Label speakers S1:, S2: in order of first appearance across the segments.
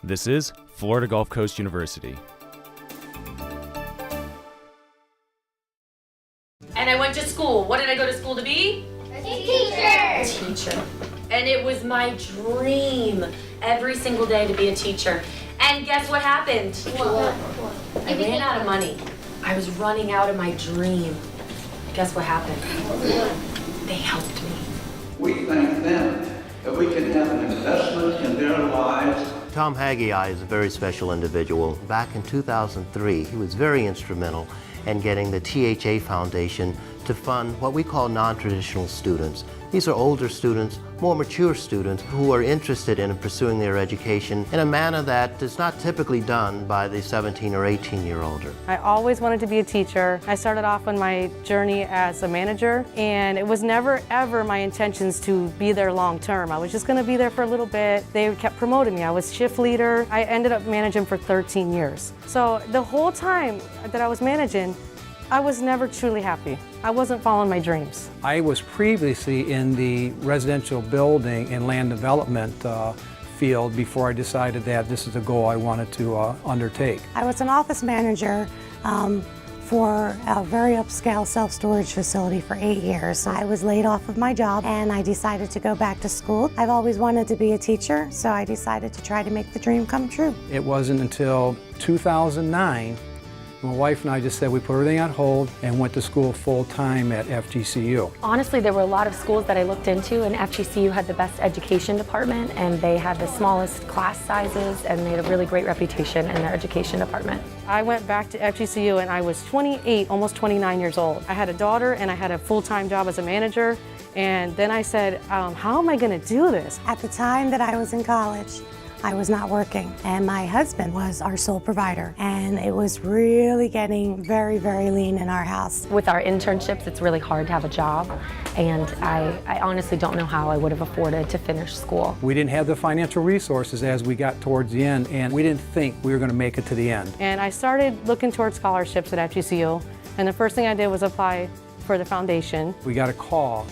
S1: This is Florida Gulf Coast University.
S2: And I went to school. What did I go to school to be?
S3: A teacher.
S2: Teacher. And it was my dream every single day to be a teacher. And guess what happened?
S3: What?
S2: I ran out of money. I was running out of my dream. Guess what happened? They helped me.
S4: We thank them that we can have an investment in their lives.
S5: Tom Haggai is a very special individual. Back in 2003, he was very instrumental in getting the THA Foundation to fund what we call non-traditional students. These are older students, more mature students who are interested in pursuing their education in a manner that is not typically done by the 17 or 18-year-older.
S6: I always wanted to be a teacher. I started off on my journey as a manager, and it was never ever my intentions to be there long term. I was just going to be there for a little bit. They kept promoting me. I was shift leader. I ended up managing for 13 years. So the whole time that I was managing, I was never truly happy. I wasn't following my dreams.
S7: I was previously in the residential building and land development field before I decided that this is a goal I wanted to undertake.
S8: I was an office manager for a very upscale self-storage facility for 8 years. I was laid off of my job and I decided to go back to school. I've always wanted to be a teacher, so I decided to try to make the dream come true.
S7: It wasn't until 2009 my wife and I just said we put everything on hold and went to school full-time at FGCU.
S2: Honestly, there were a lot of schools that I looked into, and FGCU had the best education department, and they had the smallest class sizes, and they had a really great reputation in their education department.
S6: I went back to FGCU and I was 28, almost 29 years old. I had a daughter and I had a full-time job as a manager, and then I said, how am I going to do this?
S8: At the time that I was in college, I was not working, and my husband was our sole provider, and it was really getting very, very lean in our house.
S2: With our internships, it's really hard to have a job, and I honestly don't know how I would have afforded to finish school.
S7: We didn't have the financial resources as we got towards the end, and we didn't think we were going to make it to the end.
S6: And I started looking towards scholarships at FGCU, and the first thing I did was apply for the foundation.
S7: We got a call,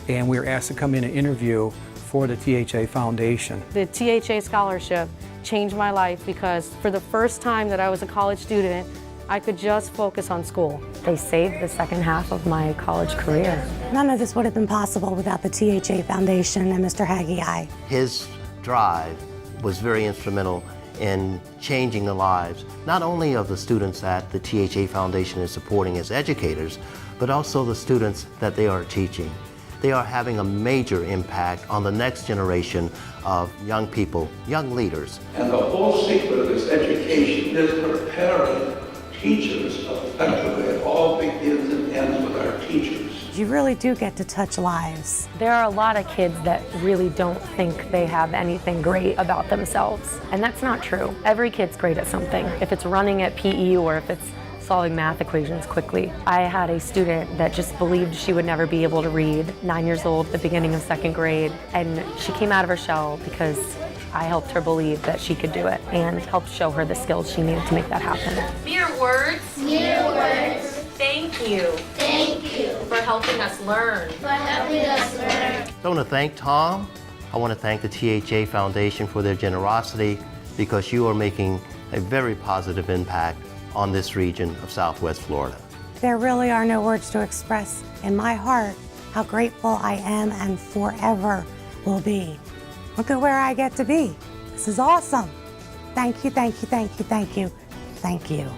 S7: and we were asked to come in and interview for the THA Foundation.
S6: The THA scholarship changed my life because for the first time that I was a college student, I could just focus on school.
S2: They saved the second half of my college career.
S8: None of this would have been possible without the THA Foundation and Mr. Haggai.
S5: His drive was very instrumental in changing the lives, not only of the students that the THA Foundation is supporting as educators, but also the students that they are teaching. They are having a major impact on the next generation of young people, young leaders.
S4: And the whole secret of this education is preparing teachers effectively. It all begins and ends with our teachers.
S8: You really do get to touch lives.
S2: There are a lot of kids that really don't think they have anything great about themselves, and that's not true. Every kid's great at something. If it's running at PE or if it's solving math equations quickly. I had a student that just believed she would never be able to read, 9 years old at the beginning of second grade, and she came out of her shell because I helped her believe that she could do it and helped show her the skills she needed to make that happen. Mere words.
S3: Mere words.
S2: Thank you.
S3: Thank you.
S2: For helping us learn.
S3: For helping us learn.
S5: I want to thank Tom. I want to thank the THA Foundation for their generosity because you are making a very positive impact on this region of Southwest Florida.
S8: There really are no words to express in my heart how grateful I am and forever will be. Look at where I get to be. This is awesome. Thank you, thank you, thank you, thank you, thank you.